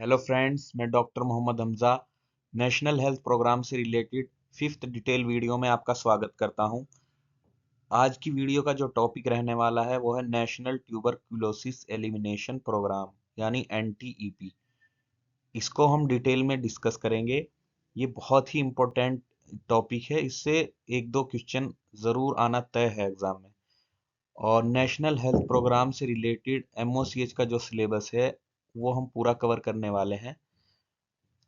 Hello friends, मैं doctor Mohammad Hamza national health programme से related fifth detail video में आपका स्वागत करता हूं। आज की वीडियो का जो टॉपिक रहने वाला है वो है नेशनल ट्यूबरकुलोसिस एलिमिनेशन प्रोग्राम यानी एनटीईपी। इसको हम डिटेल में डिस्कस करेंगे। ये बहुत ही इम्पोर्टेंट टॉपिक है, इससे एक दो क्वेश्चन ज़रूर आना तय है एग्ज़ाम में। और नेशनल हेल्थ प्रोग्राम से रिलेटेड एमओसीएच का जो सिलेबस है वो हम पूरा कवर करने वाले हैं।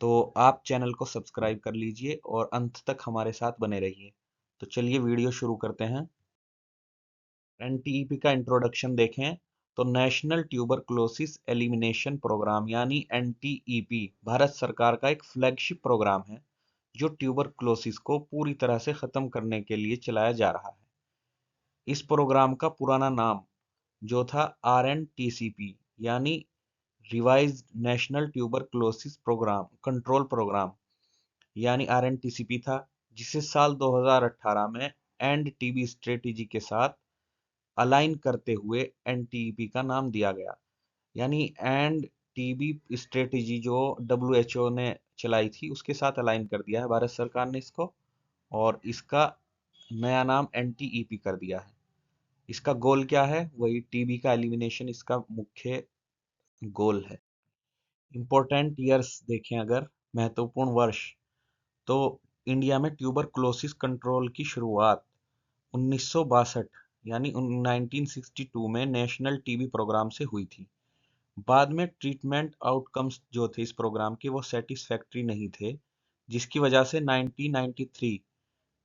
तो आप चैनल को सब्सक्राइब कर लीजिए और अंत तक हमारे साथ बने रहिए। तो चलिए वीडियो शुरू करते हैं। एनटीईपी का इंट्रोडक्शन देखें तो नेशनल ट्यूबरकुलोसिस एलिमिनेशन प्रोग्राम यानी एनटीईपी भारत सरकार का एक फ्लैगशिप प्रोग्राम है जो ट्यूबरकुलोसिस को पूरी तरह से खत्म करने के लिए चलाया जा रहा है। इस प्रोग्राम का पुराना नाम जो था आरएनटीसीपी यानी revised national tuberculosis programme control programme यानी आरएनटीसीपी था, जिसे साल 2018 में एंड टीबी स्ट्रेटेजी के साथ अलाइन करते हुए एनटीईपी का नाम दिया गया। यानी एंड टीबी स्ट्रेटेजी जो डब्ल्यूएचओ ने चलाई थी उसके साथ अलाइन कर दिया है भारत सरकार ने इसको, और इसका नया नाम एनटीईपी कर दिया है। इसका गोल क्या है? वही टीबी का एलिमिनेशन इसका मुख्य गोल है। इंपॉर्टेंट ईयर्स देखें अगर, महत्वपूर्ण वर्ष, तो इंडिया में ट्यूबरकुलोसिस कंट्रोल की शुरुआत 1962 यानी 1962 में नेशनल टीबी प्रोग्राम से हुई थी। बाद में ट्रीटमेंट आउटकम्स जो थे इस प्रोग्राम के वो सेटिस्फैक्ट्री नहीं थे, जिसकी वजह से 1993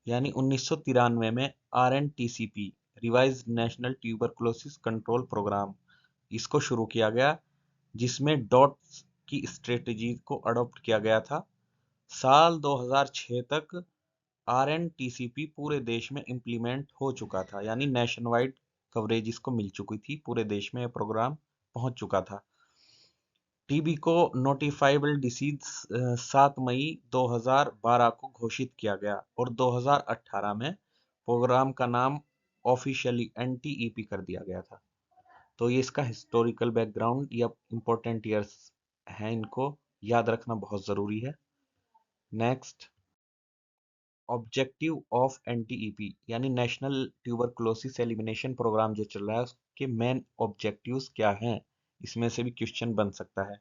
यानी 1993 में RNTCP revised national tuberculosis control programme इसको शुरू किया गया, जिसमें डॉट्स की स्ट्रेटेजी को अडॉप्ट किया गया था। साल 2006 तक आरएनटीसीपी पूरे देश में इम्प्लीमेंट हो चुका था, यानी नेशन वाइड कवरेज इसको मिल चुकी थी, पूरे देश में यह प्रोग्राम पहुंच चुका था। टीबी को नोटिफाइबल डिसीज 7 मई 2012 को घोषित किया गया और 2018 में प्रोग्राम का नाम ऑफिशियली एनटीईपी कर दिया गया था। तो ये इसका हिस्टोरिकल बैकग्राउंड या इम्पोर्टेंट ईयर्स हैं, इनको याद रखना बहुत ज़रूरी है। नेक्स्ट, ऑब्जेक्टिव ऑफ एनटीईपी यानी नेशनल ट्यूबरकुलोसिस एलिमिनेशन प्रोग्राम जो चल रहा है उसके मेन ऑब्जेक्टिव्स क्या हैं, इसमें से भी क्वेश्चन बन सकता है।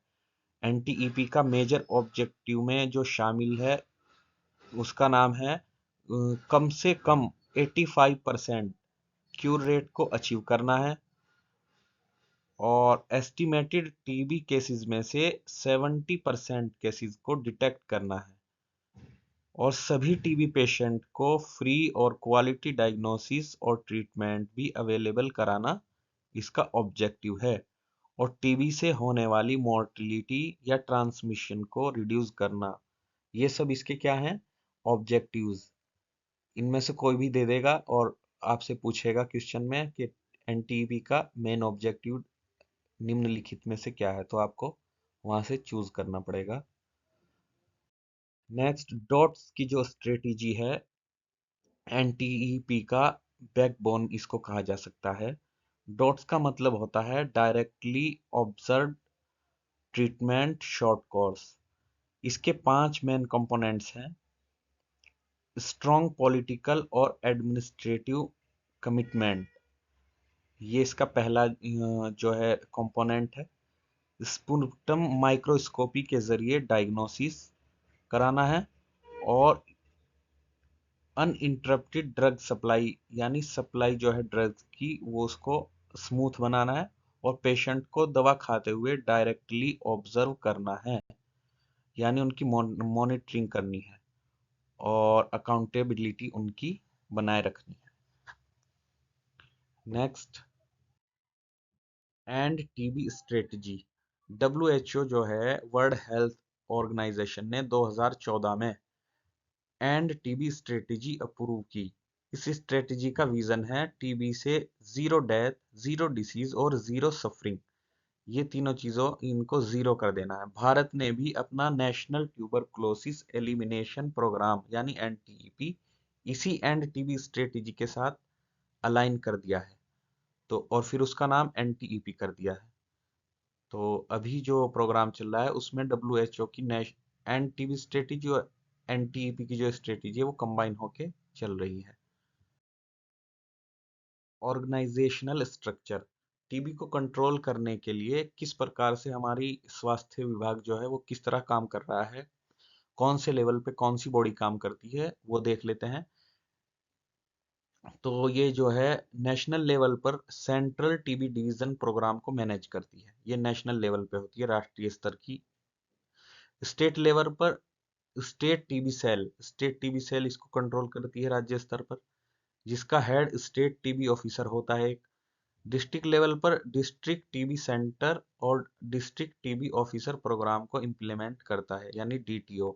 एनटीईपी का मेजर ऑब्जेक्टिव में जो शामिल है उसका नाम है कम से कम 85% क्यूर रेट को अचीव करना है, और एस्टिमेटेड टीबी केसेस में से 70% केसेस को डिटेक्ट करना है, और सभी टीबी पेशेंट को फ्री और क्वालिटी डायग्नोसिस और ट्रीटमेंट भी अवेलेबल कराना इसका ऑब्जेक्टिव है, और टीबी से होने वाली मॉर्टेलिटी या ट्रांसमिशन को रिड्यूस करना। ये सब इसके क्या हैं? ऑब्जेक्टिव्स। इनमें से कोई भी दे देगा और आपसे पूछेगा क्वेश्चन में कि एनटीबी का मेन ऑब्जेक्टिव निम्नलिखित में से क्या है, तो आपको वहां से चूज करना पड़ेगा। नेक्स्ट, डॉट्स की जो स्ट्रेटेजी है एनटीईपी का बैकबोन इसको कहा जा सकता है। डॉट्स का मतलब होता है directly observe treatment short course. इसके 5 मेन कंपोनेंट्स हैं: स्ट्रॉन्ग पॉलिटिकल और एडमिनिस्ट्रेटिव कमिटमेंट, ये इसका पहला जो है कंपोनेंट है। स्पुटम माइक्रोस्कोपी के जरिए डायग्नोसिस कराना है, और अनइंटरप्टेड ड्रग सप्लाई यानी सप्लाई जो है ड्रग्स की वो उसको स्मूथ बनाना है, और पेशेंट को दवा खाते हुए डायरेक्टली ऑब्जर्व करना है, यानी उनकी मॉनिटरिंग करनी है और अकाउंटेबिलिटी उनकी बनाए रखनी है। Next, end TB strategy. WHO जो है वर्ल्ड हेल्थ ऑर्गेनाइजेशन ने 2014 में एंड टीबी स्ट्रेटजी अप्रूव की। इस स्ट्रेटजी का विजन है टीबी से जीरो डेथ, जीरो डिसीज और जीरो सफरिंग, ये तीनों चीजों इनको जीरो कर देना है। भारत ने भी अपना नेशनल ट्यूबरकुलोसिस एलिमिनेशन प्रोग्राम यानी एनटीईपी इसी एंड टीबी स्ट्रेटजी के साथ अलाइन कर दिया है, तो और फिर उसका नाम एनटीईपी कर दिया है। तो अभी जो प्रोग्राम चल रहा है उसमें WHO की एन टीबी स्ट्रेटेजी और NTEP की जो स्ट्रेटेजी है वो कंबाइन होके चल रही है। ऑर्गेनाइजेशनल स्ट्रक्चर, टीबी को कंट्रोल करने के लिए किस प्रकार से हमारी स्वास्थ्य विभाग जो है वो किस तरह काम कर रहा है, कौन से लेवल पे कौन सी बॉडी काम करती है वो देख लेते हैं। तो ये जो है नेशनल लेवल पर सेंट्रल टीबी डिवीजन प्रोग्राम को मैनेज करती है। ये नेशनल लेवल पे होती है, राष्ट्रीय स्तर की। स्टेट लेवल पर स्टेट टीबी सेल इसको कंट्रोल करती है राज्य स्तर पर, जिसका हेड स्टेट टीबी ऑफिसर होता है। डिस्ट्रिक्ट लेवल पर डिस्ट्रिक्ट टीबी सेंटर और डिस्ट्रिक्ट टीबी ऑफिसर प्रोग्राम को इम्प्लीमेंट करता है, यानी DTO।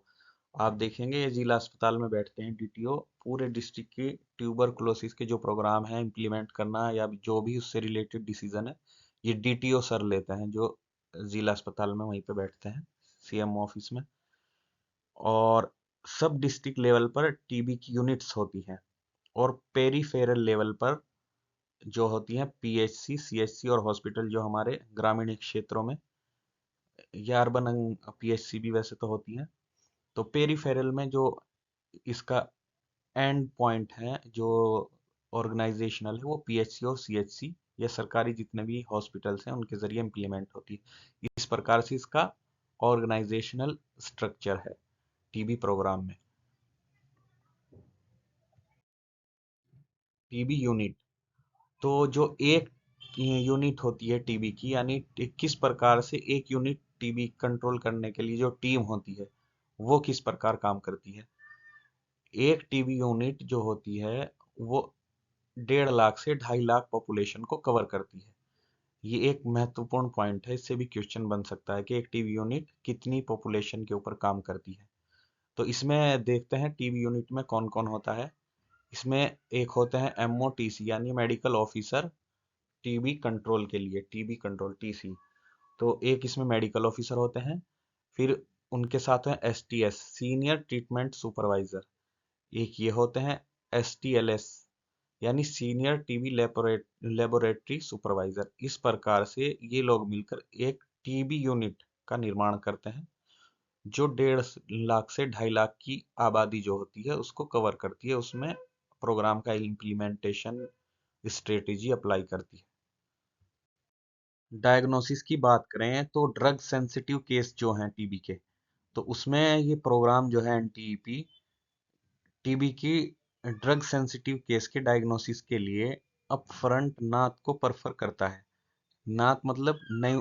आप देखेंगे ये जिला अस्पताल में बैठते हैं DTO, पूरे डिस्ट्रिक्ट की ट्यूबरकुलोसिस के जो प्रोग्राम है इम्प्लीमेंट करना या जो भी उससे रिलेटेड डिसीजन है, ये DTO सर लेते हैं, जो जिला अस्पताल में वहीं पे बैठते हैं CMO ऑफिस में। और सब डिस्ट्रिक्ट लेवल पर टीबी की यूनिट्स होती हैं, और पेरीफेरल लेवल पर जो होती हैं PHC CHC और हॉस्पिटल जो हमारे ग्रामीण क्षेत्रों में, या अर्बन PHC भी वैसे तो होती हैं। तो पेरीफेरल में जो इसका एंड पॉइंट है जो ऑर्गेनाइजेशनल है, वो PHC और CHC या सरकारी जितने भी हॉस्पिटल्स हैं उनके जरिए इम्प्लीमेंट होती है। इस प्रकार से इसका ऑर्गेनाइजेशनल स्ट्रक्चर है टीबी प्रोग्राम में। टीबी यूनिट, तो जो एक यूनिट होती है टीबी की, यानी किस प्रकार से एक यूनिट टीबी कंट्रोल करने के लिए जो टीम होती है वो किस प्रकार काम करती है। एक टीबी यूनिट जो होती है वो 1.5 लाख से 2.5 लाख पॉपुलेशन को कवर करती है। ये एक महत्वपूर्ण पॉइंट है, इससे भी क्वेश्चन बन सकता है कि एक टीबी यूनिट कितनी पॉपुलेशन के ऊपर काम करती है। तो इसमें देखते हैं टीबी यूनिट में कौन कौन होता है। इसमें एक होते हैं MOTC यानी मेडिकल ऑफिसर टीबी कंट्रोल के लिए, टीबी कंट्रोल TC। तो एक इसमें मेडिकल ऑफिसर होते हैं। फिर उनके साथ हैं STS सीनियर ट्रीटमेंट सुपरवाइजर। एक ये होते हैं STLS यानी सीनियर टीबी लेबोरेटरी सुपरवाइजर। इस प्रकार से ये लोग मिलकर एक टीबी यूनिट का निर्माण करते हैं, जो 1.5 लाख से 2.5 लाख की आबादी जो होती है उसको कवर करती है, उसमें प्रोग्राम का इम्प्लीमेंटेशन स्ट्रेटेजी अप्लाई करती है। डायग्नोसिस की बात करें तो ड्रग सेंसिटिव केस जो हैं टीबी के, तो उसमें ये प्रोग्राम जो है NTEP टीबी की ड्रग सेंसिटिव केस के डायग्नोसिस के लिए अपफ्रंट नाथ को प्रेफर करता है। नाथ मतलब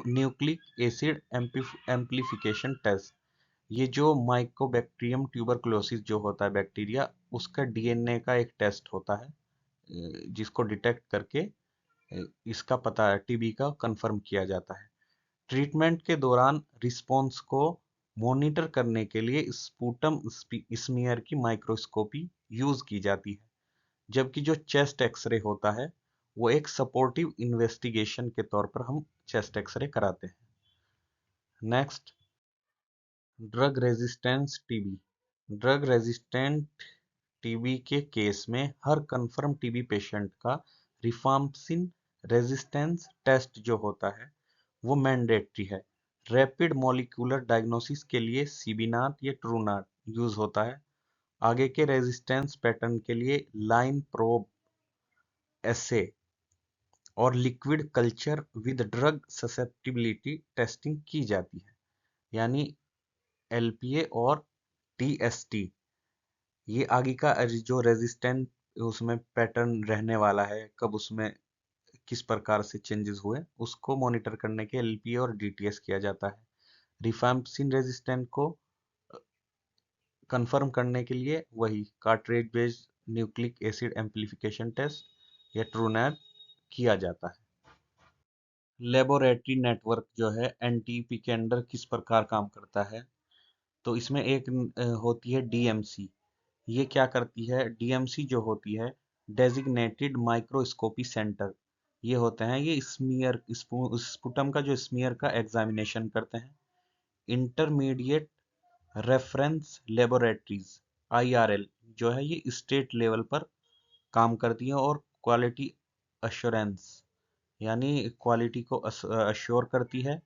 न्यूक्लिक एसिड एम्प्लीफिकेशन टेस्ट। ये जो माइकोबैक्टीरियम ट्यूबरकुलोसिस जो होता है बैक्टीरिया, उसका DNA का एक टेस्ट होता है, जिसको डिटेक्ट करके इसका पता टीबी का कंफर्म किया जाता है। ट्रीटमेंट के दौरान रिस्पॉन्स को मॉनिटर करने के लिए स्पूटम स्मीयर की माइक्रोस्कोपी यूज की जाती है, जबकि जो चेस्ट एक्सरे होता है वो एक सपोर्टिव इन्वेस्टिगेशन के तौर पर हम चेस्ट एक्सरे कराते हैं। Next, drug resistance TB. Drug resistant TB के केस में हर कंफर्म टीबी पेशेंट का रिफाम्पिसिन रेजिस्टेंस टेस्ट जो होता है वो मैंडेटरी है। रैपिड मॉलिक्यूलर डायग्नोसिस के लिए सीबीनाट या ट्रूनाट यूज होता है। आगे के रेजिस्टेंस पैटर्न के लिए लाइन प्रोब एसे और liquid culture with drug susceptibility testing की जाती है, यानी LPA और TST। ये आगे का जो रेजिस्टेंट उसमें पैटर्न रहने वाला है, कब उसमें किस प्रकार से चेंजेस हुए, उसको मॉनिटर करने के LPA और DTS किया जाता है। रिफैम्पिसिन रेजिस्टेंट को कंफर्म करने के लिए वही cartridge based nucleic acid amplification test या ट्रूनैट किया जाता है। लेबोरेटरी नेटवर्क जो है NTP के अंडर किस प्रकार काम करता है, तो इसमें एक होती है DMC। ये क्या करती है, DMC जो होती है डेजिग्नेटेड माइक्रोस्कोपी सेंटर। ये होते हैं, ये स्मीयर स्पुटम का जो स्मीयर का एग्जामिनेशन करते हैं। इंटरमीडिएट रेफरेंस लेबोरेटरीज IRL जो है ये स्टेट लेवल पर काम करती हैं और क्वालिटी अश्योरेंस यानी क्वालिटी को अश्योर करती है।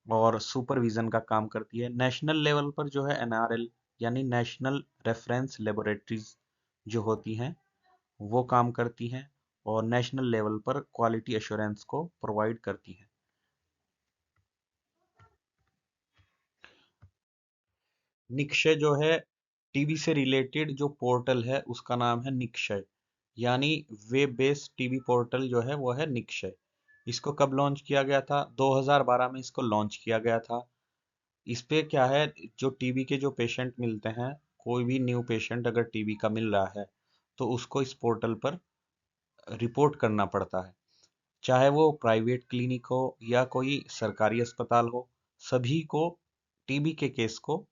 और सुपरविजन का काम करती है। नेशनल लेवल पर जो है एनआरएल यानी नेशनल रेफरेंस लेबोरेटरीज जो होती हैं वो काम करती हैं और नेशनल लेवल पर क्वालिटी एश्योरेंस को प्रोवाइड करती हैं। निक्षय जो है टीबी से रिलेटेड जो पोर्टल है उसका नाम है निक्षय, यानी वेब बेस्ड टीबी पोर्टल जो है वो है निक्षय। इसको कब लॉन्च किया गया था? 2012 में इसको लॉन्च किया गया था। इस पे क्या है, जो टीबी के जो पेशेंट मिलते हैं, कोई भी न्यू पेशेंट अगर टीबी का मिल रहा है तो उसको इस पोर्टल पर रिपोर्ट करना पड़ता है, चाहे वो प्राइवेट क्लिनिक हो या कोई सरकारी अस्पताल हो। सभी को टीबी के केस को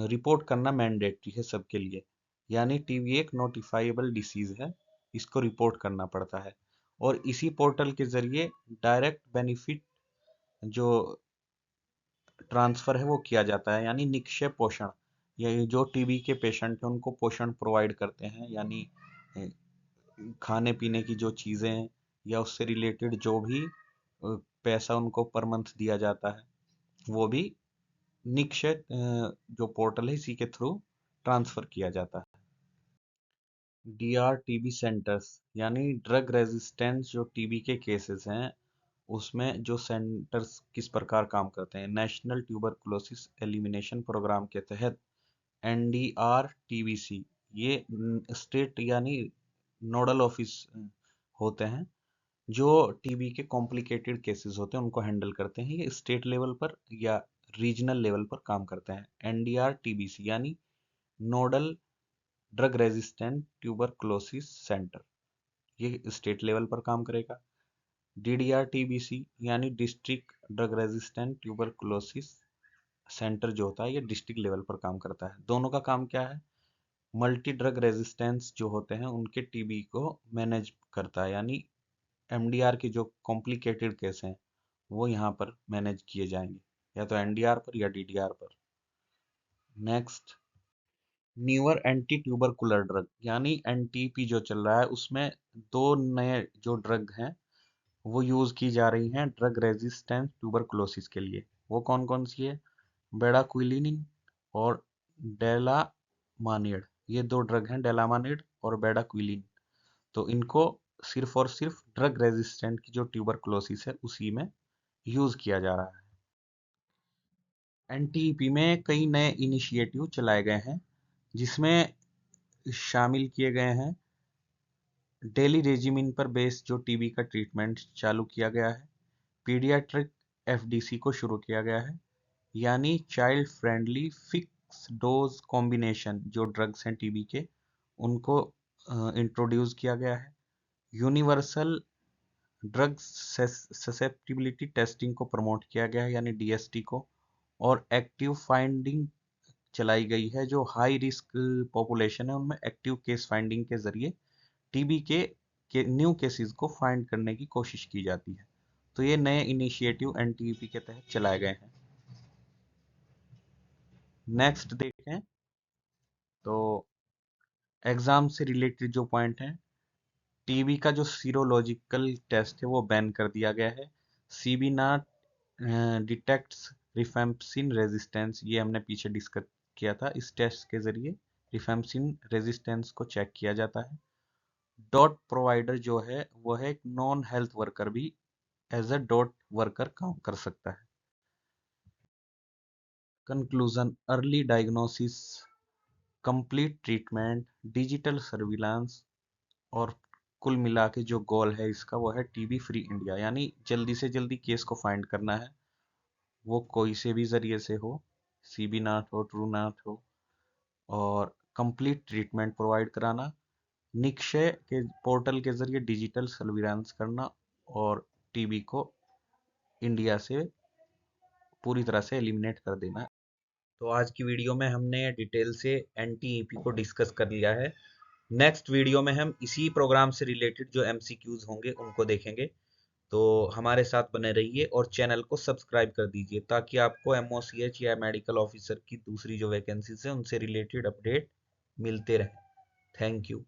रिपोर्ट करना मैंडेटरी है सबके लिए। यानी टीबी एक नोटिफाइबल डिसीज है, इसको रिपोर्ट करना पड़ता है। और इसी पोर्टल के जरिए डायरेक्ट बेनिफिट जो ट्रांसफर है वो किया जाता है, यानी निक्षय पोषण। ये जो टीबी के पेशेंट हैं उनको पोषण प्रोवाइड करते हैं, यानी अ, खाने पीने की जो चीजें हैं या उससे रिलेटेड जो भी पैसा उनको पर मंथ दिया जाता है वो भी निक्षय जो पोर्टल है इसी के थ्रू ट्रांसफर किया जाता है। डीआर-टीबी सेंटर्स यानी ड्रग रेजिस्टेंस जो टीबी के केसेस हैं उसमें जो सेंटर्स किस प्रकार काम करते हैं। नेशनल ट्यूबरकुलोसिस एलिमिनेशन प्रोग्राम के तहत NDR-TBC ये स्टेट यानी नोडल ऑफिस होते हैं जो टीबी के कॉम्प्लिकेटेड केसेस होते हैं उनको हैंडल करते हैं। ये स्टेट लेवल पर या रीजनल लेवल पर काम करते हैं। NDR-TBC यानी nodal drug resistant tuberculosis centre, ये स्टेट लेवल पर काम करेगा। DDR-TBC यानी district drug resistant tuberculosis centre जो होता है ये डिस्ट्रिक्ट लेवल पर काम करता है। दोनों का काम क्या है? मल्टी ड्रग रेजिस्टेंस जो होते हैं उनके टीबी को मैनेज करता है, यानी एमडीआर के जो कॉम्प्लिकेटेड केस हैं वो यहाँ पर मैनेज किए जाएंगे, या तो एनडीआर पर या डीडीआर पर। Next, newer anti tubercular drug यानी एनटीपी जो चल रहा है उसमें दो नए जो ड्रग हैं वो यूज की जा रही हैं ड्रग रेजिस्टेंस ट्यूबरकुलोसिस के लिए। वो कौन कौन सी है? बेडाक्विलिन और डेलामानिड। ये दो ड्रग हैं, डेलामानिड और बेडाक्विलिन। तो इनको सिर्फ और सिर्फ ड्रग रेजिस्टेंट की जो ट्यूबरकुलोसिस है उसी में यूज किया जा रहा है। एनटीईपी में कई नए इनिशिएटिव चलाए गए हैं जिसमें शामिल किए गए हैं डेली रेजिमिन पर बेस्ड जो टीबी का ट्रीटमेंट चालू किया गया है। पीडियाट्रिक एफडीसी को शुरू किया गया है, यानी child friendly fix dose combination जो ड्रग्स हैं टीबी के उनको इंट्रोड्यूस किया गया है। यूनिवर्सल ड्रग ससेप्टिबिलिटी टेस्टिंग को प्रमोट किया गया है, यानी डीएसटी को। और एक्टिव फाइंडिंग चलाई गई है, जो हाई रिस्क पॉपुलेशन है उनमें एक्टिव केस फाइंडिंग के जरिए टीबी के न्यू केसेस को फाइंड करने की कोशिश की जाती है। तो ये नए इनिशिएटिव एनटीईपी के तहत चलाए गए हैं। नेक्स्ट देखें तो एग्जाम से रिलेटेड जो पॉइंट है, टीबी का जो सीरोलॉजिकल टेस्ट है वो बैन कर दिया गया है। सीबी नाट डिटेक्ट्स रिफैम्पसिन रेजिस्टेंस, ये हमने पीछे डिस्कस किया था। इस टेस्ट के जरिए रिफैम्पसिन रेजिस्टेंस को चेक किया जाता है। डॉट प्रोवाइडर जो है वो है एक नॉन हेल्थ वर्कर भी एज अ डॉट वर्कर काम कर सकता है। Conclusion, early diagnosis, complete treatment, digital surveillance और कुल मिला के जो गोल है इसका वो है टीबी फ्री इंडिया, यानी जल्दी से जल्दी केस को फाइंड करना है, वो कोई से भी जरिए से हो, सीबी नाट हो, ट्रू नाट हो, और कंप्लीट ट्रीटमेंट प्रोवाइड कराना, निक्षय के पोर्टल के जरिए डिजिटल सर्विलांस करना और टीबी को इंडिया से पूरी तरह से एलिमिनेट कर देना। तो आज की वीडियो में हमने डिटेल से एनटीईपी को डिस्कस कर लिया है। नेक्स्ट वीडियो में हम इसी प्रोग्राम से रिलेटेड जो एमसीक्यूज होंगे उनको देखेंगे। तो हमारे साथ बने रहिए और चैनल को सब्सक्राइब कर दीजिए ताकि आपको एमओसीएच या मेडिकल ऑफिसर की दूसरी जो वैकेंसीज है उनसे रिलेटेड अपडेट मिलते रहे। Thank you.